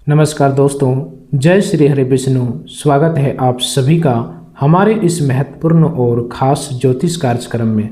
नमस्कार दोस्तों, जय श्री हरि विष्णु। स्वागत है आप सभी का हमारे इस महत्वपूर्ण और खास ज्योतिष कार्यक्रम में।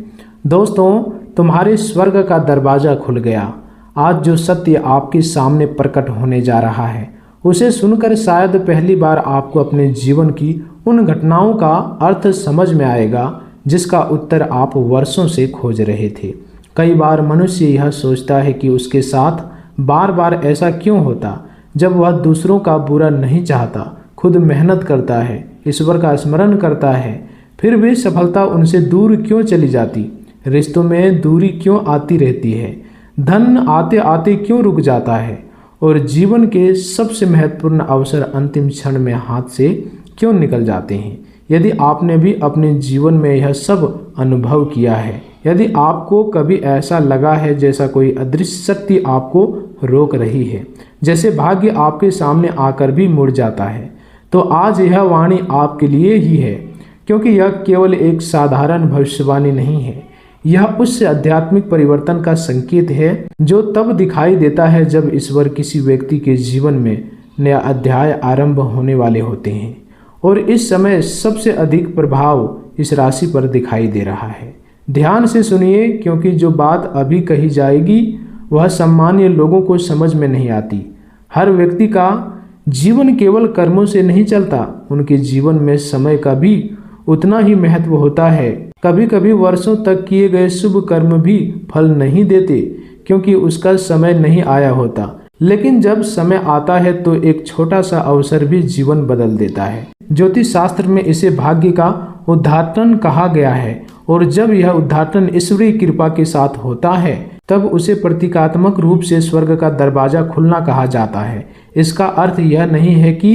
दोस्तों, तुम्हारे स्वर्ग का दरवाजा खुल गया। आज जो सत्य आपके सामने प्रकट होने जा रहा है, उसे सुनकर शायद पहली बार आपको अपने जीवन की उन घटनाओं का अर्थ समझ में आएगा जिसका उत्तर आप वर्षों से खोज रहे थे। कई बार मनुष्य यह सोचता है कि उसके साथ बार बार ऐसा क्यों होता, जब वह दूसरों का बुरा नहीं चाहता, खुद मेहनत करता है, ईश्वर का स्मरण करता है, फिर भी सफलता उनसे दूर क्यों चली जाती, रिश्तों में दूरी क्यों आती रहती है, धन आते आते क्यों रुक जाता है और जीवन के सबसे महत्वपूर्ण अवसर अंतिम क्षण में हाथ से क्यों निकल जाते हैं। यदि आपने भी अपने जीवन में यह सब अनुभव किया है, यदि आपको कभी ऐसा लगा है जैसा कोई अदृश्य शक्ति आपको रोक रही है, जैसे भाग्य आपके सामने आकर भी मुड़ जाता है, तो आज यह वाणी आपके लिए ही है, क्योंकि यह केवल एक साधारण भविष्यवाणी नहीं है। यह उस आध्यात्मिक परिवर्तन का संकेत है जो तब दिखाई देता है जब ईश्वर किसी व्यक्ति के जीवन में नया अध्याय आरंभ होने वाले होते हैं। और इस समय सबसे अधिक प्रभाव इस राशि पर दिखाई दे रहा है। ध्यान से सुनिए, क्योंकि जो बात अभी कही जाएगी वह सामान्य लोगों को समझ में नहीं आती। हर व्यक्ति का जीवन केवल कर्मों से नहीं चलता, उनके जीवन में समय का भी उतना ही महत्व होता है। कभी कभी वर्षों तक किए गए शुभ कर्म भी फल नहीं देते, क्योंकि उसका समय नहीं आया होता। लेकिन जब समय आता है तो एक छोटा सा अवसर भी जीवन बदल देता है। ज्योतिष शास्त्र में इसे भाग्य का उद्घाटन कहा गया है, और जब यह उद्घाटन ईश्वरीय कृपा के साथ होता है तब उसे प्रतीकात्मक रूप से स्वर्ग का दरवाजा खुलना कहा जाता है। इसका अर्थ यह नहीं है कि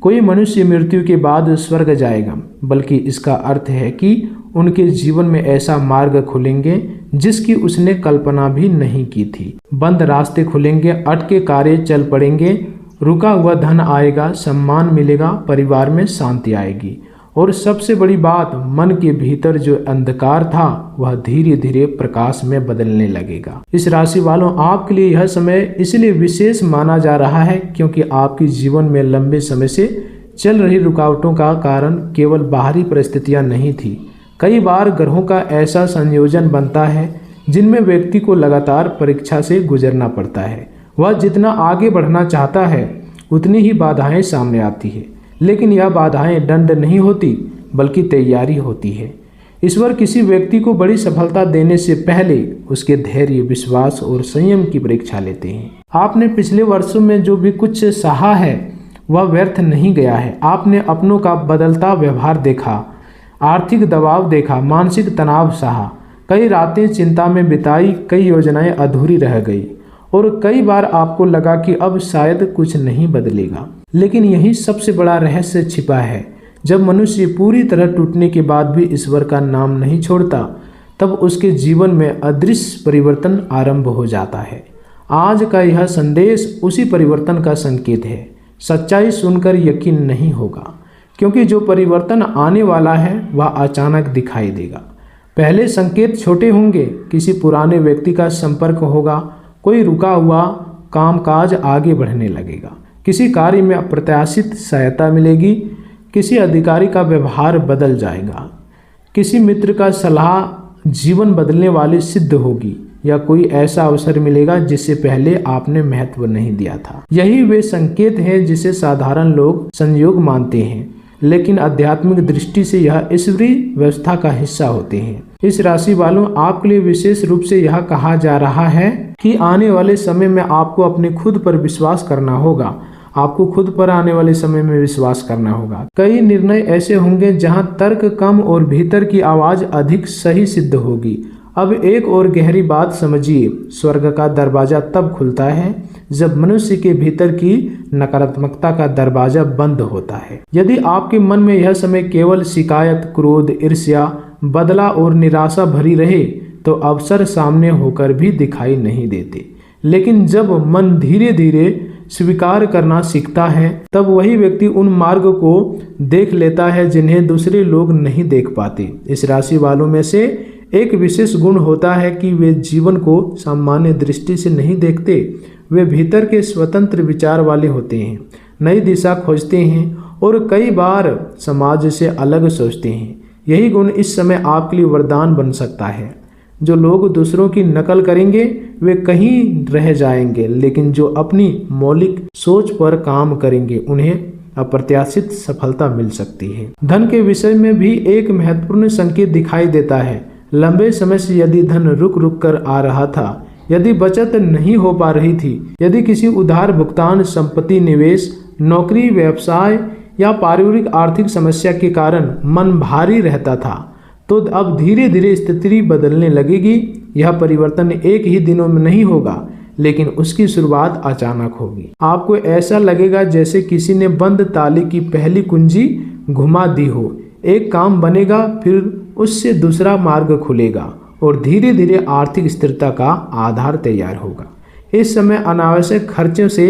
कोई मनुष्य मृत्यु के बाद स्वर्ग जाएगा, बल्कि इसका अर्थ है कि उनके जीवन में ऐसा मार्ग खुलेंगे जिसकी उसने कल्पना भी नहीं की थी। बंद रास्ते खुलेंगे, अटके कार्य चल पड़ेंगे, रुका हुआ धन आएगा, सम्मान मिलेगा, परिवार में शांति आएगी, और सबसे बड़ी बात, मन के भीतर जो अंधकार था वह धीरे धीरे प्रकाश में बदलने लगेगा। इस राशि वालों, आपके लिए यह समय इसलिए विशेष माना जा रहा है क्योंकि आपके जीवन में लंबे समय से चल रही रुकावटों का कारण केवल बाहरी परिस्थितियां नहीं थी। कई बार ग्रहों का ऐसा संयोजन बनता है जिनमें व्यक्ति को लगातार परीक्षा से गुजरना पड़ता है। वह जितना आगे बढ़ना चाहता है उतनी ही बाधाएं सामने आती है, लेकिन यह बाधाएं दंड नहीं होती बल्कि तैयारी होती है। ईश्वर किसी व्यक्ति को बड़ी सफलता देने से पहले उसके धैर्य, विश्वास और संयम की परीक्षा लेते हैं। आपने पिछले वर्षों में जो भी कुछ सहा है वह व्यर्थ नहीं गया है। आपने अपनों का बदलता व्यवहार देखा, आर्थिक दबाव देखा, मानसिक तनाव सहा, कई रातें चिंता में बिताई, कई योजनाएं अधूरी रह गई, और कई बार आपको लगा कि अब शायद कुछ नहीं बदलेगा। लेकिन यही सबसे बड़ा रहस्य छिपा है। जब मनुष्य पूरी तरह टूटने के बाद भी ईश्वर का नाम नहीं छोड़ता, तब उसके जीवन में अदृश्य परिवर्तन आरंभ हो जाता है। आज का यह संदेश उसी परिवर्तन का संकेत है। सच्चाई सुनकर यकीन नहीं होगा, क्योंकि जो परिवर्तन आने वाला है वह अचानक दिखाई देगा। पहले संकेत छोटे होंगे, किसी पुराने व्यक्ति का संपर्क होगा, कोई रुका हुआ कामकाज आगे बढ़ने लगेगा, किसी कार्य में अप्रत्याशित सहायता मिलेगी, किसी अधिकारी का व्यवहार बदल जाएगा, किसी मित्र का सलाह जीवन बदलने वाली सिद्ध होगी, या कोई ऐसा अवसर मिलेगा जिससे पहले आपने महत्व नहीं दिया था। यही वे संकेत हैं जिसे साधारण लोग संयोग मानते हैं, लेकिन आध्यात्मिक दृष्टि से यह ईश्वरीय व्यवस्था का हिस्सा होते हैं। इस राशि वालों, आपके लिए विशेष रूप से यह कहा जा रहा है कि आने वाले समय में आपको अपने खुद पर विश्वास करना होगा। आपको खुद पर आने वाले समय में विश्वास करना होगा। कई निर्णय ऐसे होंगे जहां तर्क कम और भीतर की आवाज अधिक सही सिद्ध होगी। अब एक और गहरी बात समझिए, स्वर्ग का दरवाजा तब खुलता है जब मनुष्य के भीतर की नकारात्मकता का दरवाजा बंद होता है। यदि आपके मन में यह समय केवल शिकायत, क्रोध, ईर्ष्या, बदला और निराशा भरी रहे तो अवसर सामने होकर भी दिखाई नहीं देते। लेकिन जब मन धीरे धीरे स्वीकार करना सीखता है, तब वही व्यक्ति उन मार्ग को देख लेता है जिन्हें दूसरे लोग नहीं देख पाते। इस राशि वालों में से एक विशेष गुण होता है कि वे जीवन को सामान्य दृष्टि से नहीं देखते, वे भीतर के स्वतंत्र विचार वाले होते हैं, नई दिशा खोजते हैं और कई बार समाज से अलग सोचते हैं। यही गुण इस समय आपके लिए वरदान बन सकता है। जो लोग दूसरों की नकल करेंगे वे कहीं रह जाएंगे, लेकिन जो अपनी मौलिक सोच पर काम करेंगे उन्हें अप्रत्याशित सफलता मिल सकती है। धन के विषय में भी एक महत्वपूर्ण संकेत दिखाई देता है। लंबे समय से यदि धन रुक रुक कर आ रहा था, यदि बचत नहीं हो पा रही थी, यदि किसी उधार भुगतान, संपत्ति निवेश, नौकरी, व्यवसाय या पारिवारिक आर्थिक समस्या के कारण मन भारी रहता था, तो अब धीरे धीरे स्थिति बदलने लगेगी। यह परिवर्तन एक ही दिनों में नहीं होगा, लेकिन उसकी शुरुआत अचानक होगी। आपको ऐसा लगेगा जैसे किसी ने बंद ताले की पहली कुंजी घुमा दी हो। एक काम बनेगा, फिर उससे दूसरा मार्ग खुलेगा और धीरे धीरे आर्थिक स्थिरता का आधार तैयार होगा। इस समय अनावश्यक खर्चों से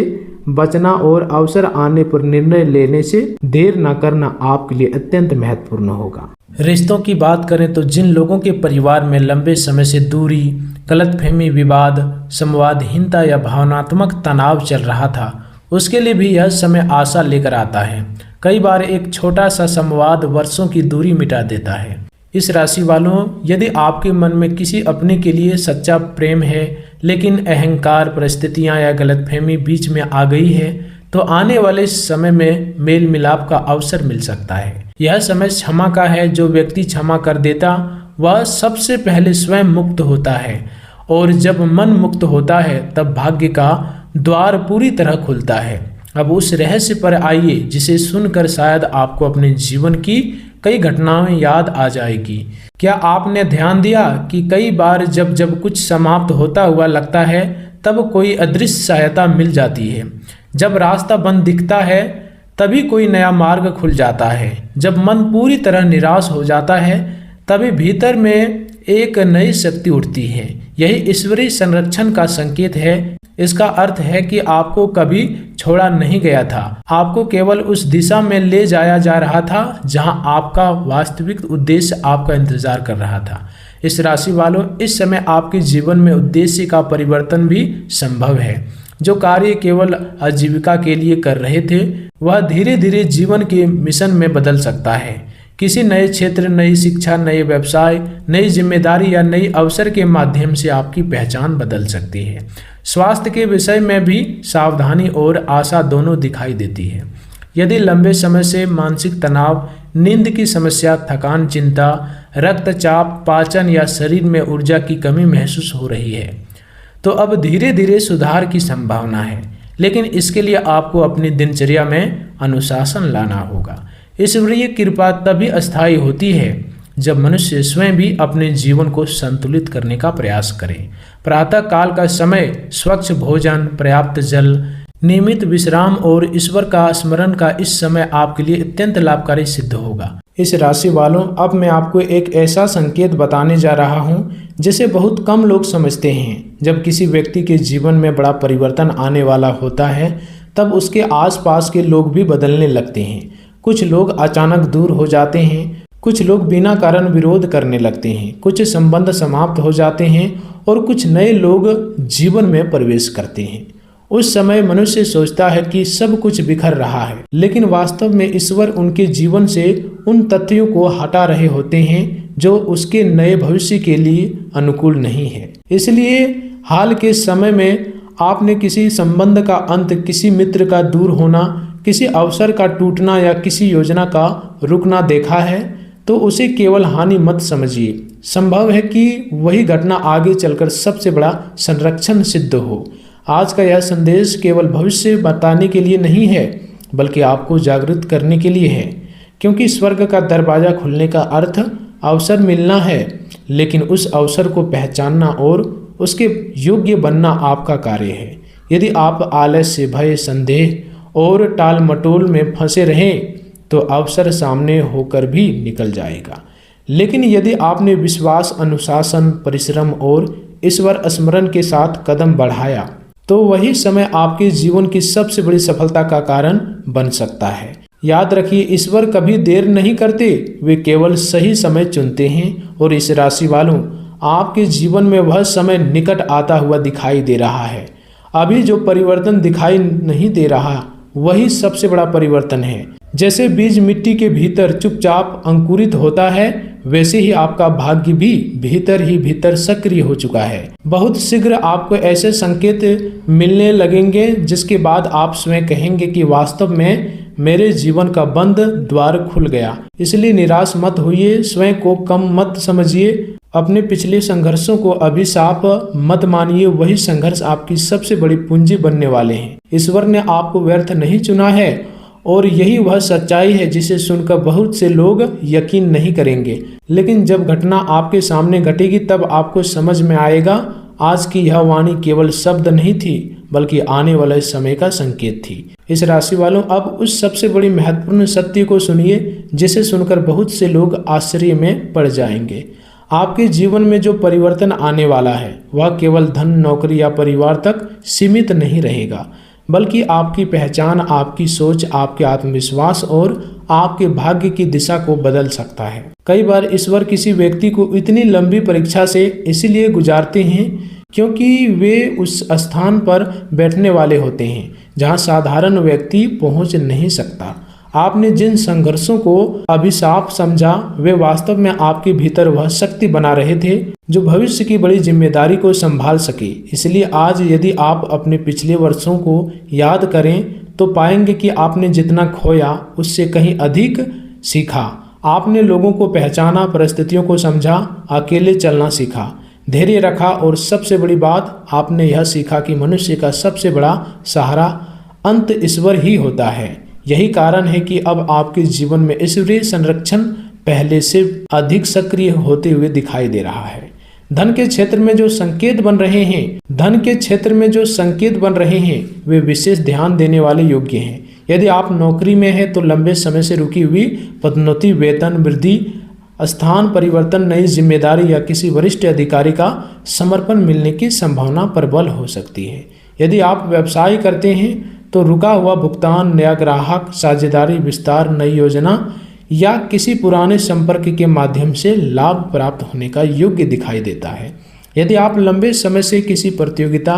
बचना और अवसर आने पर निर्णय लेने से देर न करना आपके लिए अत्यंत महत्वपूर्ण होगा। रिश्तों की बात करें तो जिन लोगों के परिवार में लंबे समय से दूरी, गलतफहमी, विवाद, संवादहीनता या भावनात्मक तनाव चल रहा था, उसके लिए भी यह समय आशा लेकर आता है। कई बार एक छोटा सा संवाद वर्षों की दूरी मिटा देता है। इस राशि वालों, यदि आपके मन में किसी अपने के लिए सच्चा प्रेम है, लेकिन अहंकार, परिस्थितियां या गलतफहमी बीच में आ गई है, तो आने वाले समय में मेल मिलाप का अवसर मिल सकता है। यह समय क्षमा का है। जो व्यक्ति क्षमा कर देता वह सबसे पहले स्वयं मुक्त होता है, और जब मन मुक्त होता है तब भाग्य का द्वार पूरी तरह खुलता है। अब उस रहस्य पर आइए जिसे सुनकर शायद आपको अपने जीवन की कई घटनाएं याद आ जाएगी। क्या आपने ध्यान दिया कि कई बार जब जब कुछ समाप्त होता हुआ लगता है, तब कोई अदृश्य सहायता मिल जाती है। जब रास्ता बंद दिखता है, तभी कोई नया मार्ग खुल जाता है। जब मन पूरी तरह निराश हो जाता है, तभी भीतर में एक नई शक्ति उठती है। यही ईश्वरीय संरक्षण का संकेत है। इसका अर्थ है कि आपको कभी छोड़ा नहीं गया था, आपको केवल उस दिशा में ले जाया जा रहा था जहां आपका वास्तविक उद्देश्य आपका इंतजार कर रहा था। इस राशि वालों, इस समय आपके जीवन में उद्देश्य का परिवर्तन भी संभव है। जो कार्य केवल आजीविका के लिए कर रहे थे, वह धीरे धीरे जीवन के मिशन में बदल सकता है। किसी नए क्षेत्र, नई शिक्षा, नए व्यवसाय, नई जिम्मेदारी या नई अवसर के माध्यम से आपकी पहचान बदल सकती है। स्वास्थ्य के विषय में भी सावधानी और आशा दोनों दिखाई देती है। यदि लंबे समय से मानसिक तनाव, नींद की समस्या, थकान, चिंता, रक्तचाप, पाचन या शरीर में ऊर्जा की कमी महसूस हो रही है, तो अब धीरे धीरे सुधार की संभावना है। लेकिन इसके लिए आपको अपनी दिनचर्या में अनुशासन लाना होगा। ईश्वरीय कृपा तभी अस्थायी होती है जब मनुष्य स्वयं भी अपने जीवन को संतुलित करने का प्रयास करे। प्रातः काल का समय, स्वच्छ भोजन, पर्याप्त जल, नियमित विश्राम और ईश्वर का स्मरण का इस समय आपके लिए अत्यंत लाभकारी सिद्ध होगा। इस राशि वालों, अब मैं आपको एक ऐसा संकेत बताने जा रहा हूँ जिसे बहुत कम लोग समझते हैं। जब किसी व्यक्ति के जीवन में बड़ा परिवर्तन आने वाला होता है, तब उसके आसपास के लोग भी बदलने लगते हैं। कुछ लोग अचानक दूर हो जाते हैं, कुछ लोग बिना कारण विरोध करने लगते हैं, कुछ संबंध समाप्त हो जाते हैं और कुछ नए लोग जीवन में प्रवेश करते हैं। उस समय मनुष्य सोचता है कि सब कुछ बिखर रहा है, लेकिन वास्तव में ईश्वर उनके जीवन से उन तथ्यों को हटा रहे होते हैं जो उसके नए भविष्य के लिए अनुकूल नहीं है। इसलिए हाल के समय में आपने किसी संबंध का अंत, किसी मित्र का दूर होना, किसी अवसर का टूटना या किसी योजना का रुकना देखा है, तो उसे केवल हानि मत समझिए। संभव है कि वही घटना आगे चलकर सबसे बड़ा संरक्षण सिद्ध हो। आज का यह संदेश केवल भविष्य बताने के लिए नहीं है, बल्कि आपको जागृत करने के लिए है, क्योंकि स्वर्ग का दरवाजा खुलने का अर्थ अवसर मिलना है, लेकिन उस अवसर को पहचानना और उसके योग्य बनना आपका कार्य है। यदि आप आलस्य, भय, संदेह और टाल मटोल में फंसे रहें तो अवसर सामने होकर भी निकल जाएगा। लेकिन यदि आपने विश्वास, अनुशासन, परिश्रम और ईश्वर स्मरण के साथ कदम बढ़ाया, तो वही समय आपके जीवन की सबसे बड़ी सफलता का कारण बन सकता है। याद रखिए, ईश्वर कभी देर नहीं करते, वे केवल सही समय चुनते हैं। और इस राशि वालों, आपके जीवन में वह समय निकट आता हुआ दिखाई दे रहा है। अभी जो परिवर्तन दिखाई नहीं दे रहा वही सबसे बड़ा परिवर्तन है। जैसे बीज मिट्टी के भीतर चुपचाप अंकुरित होता है, वैसे ही आपका भाग्य भी भीतर ही भीतर सक्रिय हो चुका है। बहुत शीघ्र आपको ऐसे संकेत मिलने लगेंगे जिसके बाद आप स्वयं कहेंगे कि वास्तव में मेरे जीवन का बंद द्वार खुल गया। इसलिए निराश मत होइए, स्वयं को कम मत समझिए, अपने पिछले संघर्षों को अभिशाप मत मानिए। वही संघर्ष आपकी सबसे बड़ी पूंजी बनने वाले हैं। ईश्वर ने आपको व्यर्थ नहीं चुना है और यही वह सच्चाई है जिसे सुनकर बहुत से लोग यकीन नहीं करेंगे, लेकिन जब घटना आपके सामने घटेगी तब आपको समझ में आएगा आज की यह वाणी केवल शब्द नहीं थी बल्कि आने वाले समय का संकेत थी। इस राशि वालों, अब उस सबसे बड़ी महत्वपूर्ण सत्य को सुनिए जिसे सुनकर बहुत से लोग आश्चर्य में पड़ जाएंगे। आपके जीवन में जो परिवर्तन आने वाला है वह केवल धन, नौकरी या परिवार तक सीमित नहीं रहेगा, बल्कि आपकी पहचान, आपकी सोच, आपके आत्मविश्वास और आपके भाग्य की दिशा को बदल सकता है। कई बार ईश्वर किसी व्यक्ति को इतनी लंबी परीक्षा से इसलिए गुजारते हैं क्योंकि वे उस स्थान पर बैठने वाले होते हैं जहां साधारण व्यक्ति पहुंच नहीं सकता। आपने जिन संघर्षों को अभिशाप समझा वे वास्तव में आपके भीतर वह शक्ति बना रहे थे जो भविष्य की बड़ी जिम्मेदारी को संभाल सके। इसलिए आज यदि आप अपने पिछले वर्षों को याद करें तो पाएंगे कि आपने जितना खोया उससे कहीं अधिक सीखा। आपने लोगों को पहचाना, परिस्थितियों को समझा, अकेले चलना सीखा, धैर्य रखा और सबसे बड़ी बात आपने यह सीखा कि मनुष्य का सबसे बड़ा सहारा अंत ईश्वर ही होता है। यही कारण है कि अब आपके जीवन में ईश्वरीय संरक्षण पहले से अधिक सक्रिय होते हुए दिखाई दे रहा है। धन के क्षेत्र में जो संकेत बन रहे हैं वे विशेष ध्यान देने वाले योग्य हैं। यदि आप नौकरी में हैं तो लंबे समय से रुकी हुई पदोन्नति, वेतन वृद्धि, स्थान परिवर्तन, नई जिम्मेदारी या किसी वरिष्ठ अधिकारी का समर्पण मिलने की संभावना प्रबल हो सकती है। यदि आप व्यवसाय करते हैं तो रुका हुआ भुगतान, नया ग्राहक, साझेदारी विस्तार, नई योजना या किसी पुराने संपर्क के माध्यम से लाभ प्राप्त होने का योग्य दिखाई देता है। यदि आप लंबे समय से किसी प्रतियोगिता,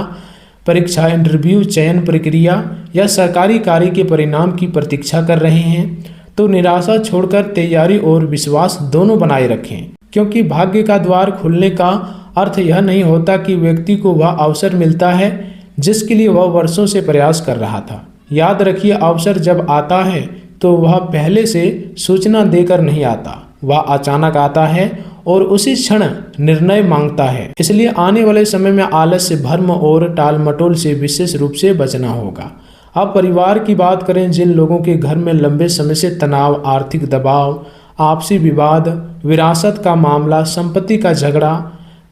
परीक्षा, इंटरव्यू, चयन प्रक्रिया या सरकारी कार्य के परिणाम की प्रतीक्षा कर रहे हैं तो निराशा छोड़कर तैयारी और विश्वास दोनों बनाए रखें, क्योंकि भाग्य का द्वार खुलने का अर्थ यह नहीं होता कि व्यक्ति को वह अवसर मिलता है जिसके लिए वह वर्षों से प्रयास कर रहा था। याद रखिए, अवसर जब आता है तो वह पहले से सूचना देकर नहीं आता, वह अचानक आता है और उसी क्षण निर्णय मांगता है। इसलिए आने वाले समय में आलस्य, भ्रम और टाल मटोल से विशेष रूप से बचना होगा। अब परिवार की बात करें, जिन लोगों के घर में लंबे समय से तनाव, आर्थिक दबाव, आपसी विवाद, विरासत का मामला, संपत्ति का झगड़ा,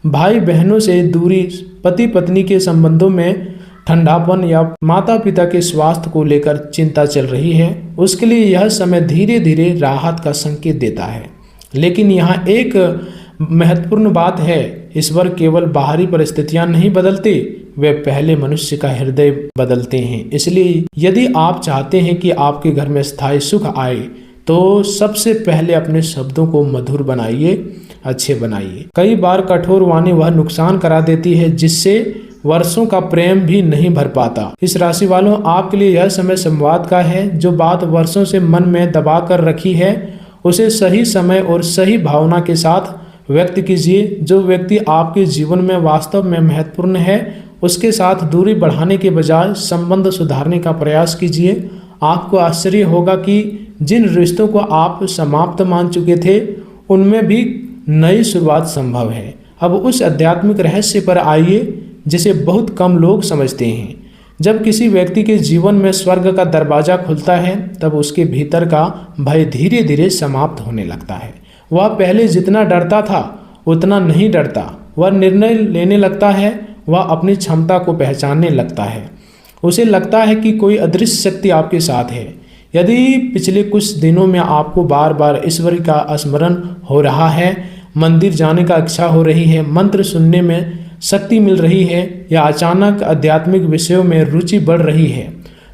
भाई बहनों से दूरी, पति पत्नी के संबंधों में ठंडापन या माता पिता के स्वास्थ्य को लेकर चिंता चल रही है, उसके लिए यह समय धीरे धीरे राहत का संकेत देता है। लेकिन यहाँ एक महत्वपूर्ण बात है, ईश्वर केवल बाहरी परिस्थितियां नहीं बदलते, वे पहले मनुष्य का हृदय बदलते हैं। इसलिए यदि आप चाहते हैं कि आपके घर में स्थायी सुख आए तो सबसे पहले अपने शब्दों को मधुर बनाइए, अच्छे बनाइए। कई बार कठोर वाणी वह नुकसान करा देती है जिससे वर्षों का प्रेम भी नहीं भर पाता। इस राशि वालों, आपके लिए यह समय संवाद का है। जो बात वर्षों से मन में दबा कर रखी है उसे सही समय और सही भावना के साथ व्यक्त कीजिए। जो व्यक्ति आपके जीवन में वास्तव में महत्वपूर्ण है उसके साथ दूरी बढ़ाने के बजाय संबंध सुधारने का प्रयास कीजिए। आपको आश्चर्य होगा कि जिन रिश्तों को आप समाप्त मान चुके थे उनमें भी नई शुरुआत संभव है। अब उस आध्यात्मिक रहस्य पर आइए जिसे बहुत कम लोग समझते हैं। जब किसी व्यक्ति के जीवन में स्वर्ग का दरवाजा खुलता है तब उसके भीतर का भय धीरे धीरे समाप्त होने लगता है। वह पहले जितना डरता था उतना नहीं डरता, वह निर्णय लेने लगता है, वह अपनी क्षमता को पहचानने लगता है। उसे लगता है कि कोई अदृश्य शक्ति आपके साथ है। यदि पिछले कुछ दिनों में आपको बार बार ईश्वर का स्मरण हो रहा है, मंदिर जाने का इच्छा हो रही है, मंत्र सुनने में शक्ति मिल रही है या अचानक आध्यात्मिक विषयों में रुचि बढ़ रही है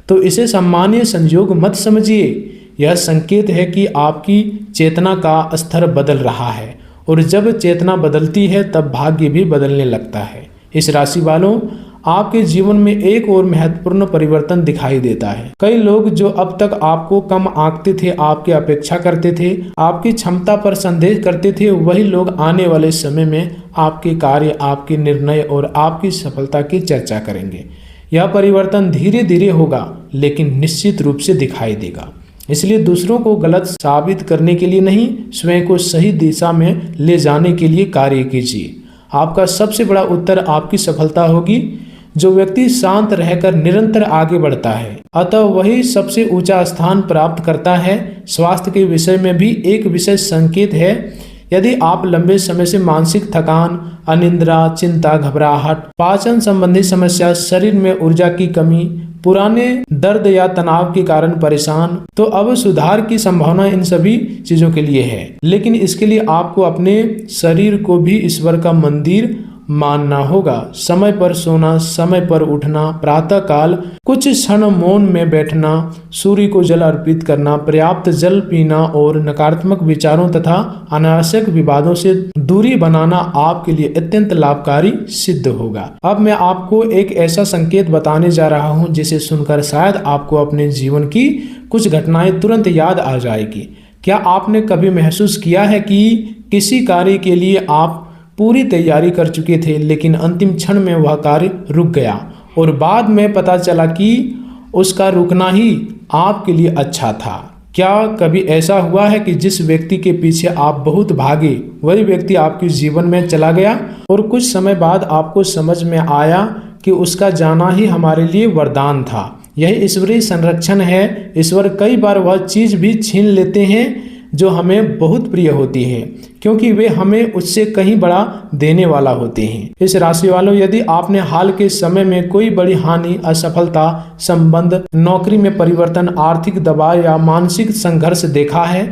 तो इसे सामान्य संयोग मत समझिए। यह संकेत है कि आपकी चेतना का स्तर बदल रहा है और जब चेतना बदलती है तब भाग्य भी बदलने लगता है। इस राशि वालों, आपके जीवन में एक और महत्वपूर्ण परिवर्तन दिखाई देता है। कई लोग जो अब तक आपको कम आंकते थे, आपकी अपेक्षा करते थे, आपकी क्षमता पर संदेह करते थे, वही लोग आने वाले समय में आपके कार्य, आपके निर्णय और आपकी सफलता की चर्चा करेंगे। यह परिवर्तन धीरे धीरे होगा, लेकिन निश्चित रूप से दिखाई देगा। इसलिए दूसरों को गलत साबित करने के लिए नहीं, स्वयं को सही दिशा में ले जाने के लिए कार्य कीजिए। आपका सबसे बड़ा उत्तर आपकी सफलता होगी। जो व्यक्ति शांत रहकर निरंतर आगे बढ़ता है, अतः वही सबसे ऊंचा स्थान प्राप्त करता है। स्वास्थ्य के विषय में भी एक विशेष संकेत है। यदि आप लंबे समय से मानसिक थकान, अनिद्रा, चिंता, घबराहट, पाचन संबंधी समस्या, शरीर में ऊर्जा की कमी, पुराने दर्द या तनाव के कारण परेशान, तो अब सुधार की संभावना इन सभी चीजों के लिए है। लेकिन इसके लिए आपको अपने शरीर को भी ईश्वर का मंदिर मानना होगा। समय पर सोना, समय पर उठना, प्रातः काल कुछ क्षण मौन में बैठना, सूर्य को जल अर्पित करना, पर्याप्त जल पीना और नकारात्मक विचारों तथा अनावश्यक विवादों से दूरी बनाना आपके लिए अत्यंत लाभकारी सिद्ध होगा। अब मैं आपको एक ऐसा संकेत बताने जा रहा हूं जिसे सुनकर शायद आपको अपने जीवन की कुछ घटनाएं तुरंत याद आ जाएगी। क्या आपने कभी महसूस किया है कि किसी कार्य के लिए आप पूरी तैयारी कर चुके थे, लेकिन अंतिम क्षण में वह कार्य रुक गया और बाद में पता चला कि उसका रुकना ही आपके लिए अच्छा था? क्या कभी ऐसा हुआ है कि जिस व्यक्ति के पीछे आप बहुत भागे, वही व्यक्ति आपके जीवन में चला गया और कुछ समय बाद आपको समझ में आया कि उसका जाना ही हमारे लिए वरदान था? यही ईश्वरीय संरक्षण है। ईश्वर कई बार वह चीज भी छीन लेते हैं जो हमें बहुत प्रिय होती है, क्योंकि वे हमें उससे कहीं बड़ा देने वाला होते हैं। इस राशि वालों, यदि आपने हाल के समय में कोई बड़ी हानि, असफलता, संबंध, नौकरी में परिवर्तन, आर्थिक दबाव या मानसिक संघर्ष देखा है,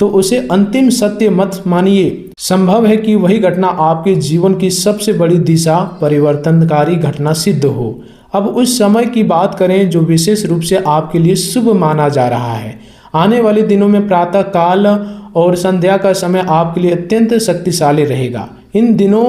तो उसे अंतिम सत्य मत मानिए। संभव है कि वही घटना आपके जीवन की सबसे बड़ी दिशा परिवर्तनकारी घटना सिद्ध हो। अब उस समय की बात करें जो विशेष रूप से आपके लिए शुभ माना जा रहा है। आने वाले दिनों में प्रातः काल और संध्या का समय आपके लिए अत्यंत शक्तिशाली रहेगा। इन दिनों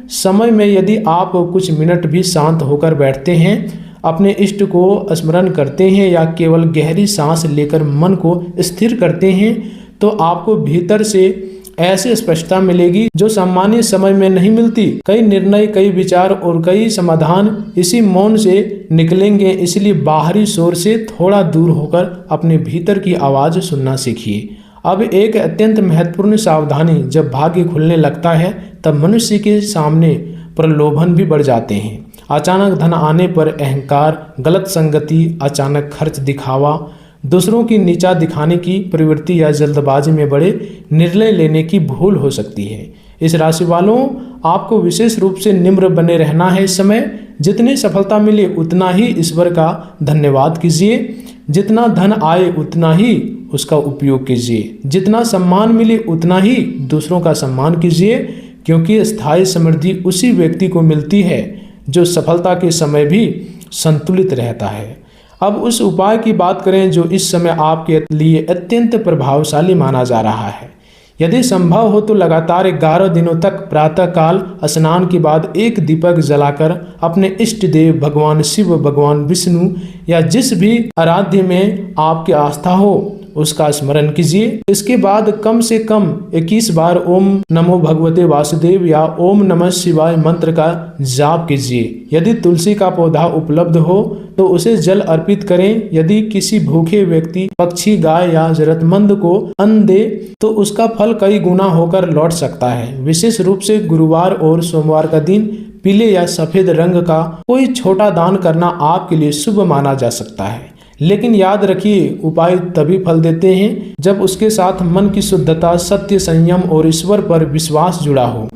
समय में यदि आप कुछ मिनट भी शांत होकर बैठते हैं, अपने इष्ट को स्मरण करते हैं या केवल गहरी सांस लेकर मन को स्थिर करते हैं, तो आपको भीतर से ऐसी स्पष्टता मिलेगी जो सामान्य समय में नहीं मिलती। कई निर्णय, कई विचार और कई समाधान इसी मौन से निकलेंगे। इसलिए बाहरी शोर से थोड़ा दूर होकर अपने भीतर की आवाज सुनना सीखिए। अब एक अत्यंत महत्वपूर्ण सावधानी, जब भाग्य खुलने लगता है तब मनुष्य के सामने प्रलोभन भी बढ़ जाते हैं। अचानक धन आने पर अहंकार, गलत संगति, अचानक खर्च, दिखावा, दूसरों की नीचा दिखाने की प्रवृत्ति या जल्दबाजी में बड़े निर्णय लेने की भूल हो सकती है। इस राशि वालों, आपको विशेष रूप से निम्र बने रहना है। इस समय जितनी सफलता मिले उतना ही ईश्वर का धन्यवाद कीजिए, जितना धन आए उतना ही उसका उपयोग कीजिए, जितना सम्मान मिले उतना ही दूसरों का सम्मान कीजिए, क्योंकि स्थायी समृद्धि उसी व्यक्ति को मिलती है जो सफलता के समय भी संतुलित रहता है। अब उस उपाय की बात करें जो इस समय आपके लिए अत्यंत प्रभावशाली माना जा रहा है। यदि संभव हो तो लगातार 11 दिनों तक प्रातः काल स्नान के बाद एक दीपक जलाकर अपने इष्ट देव भगवान शिव, भगवान विष्णु या जिस भी आराध्य में आपकी आस्था हो उसका स्मरण कीजिए। इसके बाद कम से कम 21 बार ओम नमो भगवते वासुदेव या ओम नमः शिवाय मंत्र का जाप कीजिए। यदि तुलसी का पौधा उपलब्ध हो तो उसे जल अर्पित करें। यदि किसी भूखे व्यक्ति, पक्षी, गाय या जरूरतमंद को अन्न दे तो उसका फल कई गुना होकर लौट सकता है। विशेष रूप से गुरुवार और सोमवार का दिन पीले या सफेद रंग का कोई छोटा दान करना आपके लिए शुभ माना जा सकता है। लेकिन याद रखिए, उपाय तभी फल देते हैं जब उसके साथ मन की शुद्धता, सत्य, संयम और ईश्वर पर विश्वास जुड़ा हो।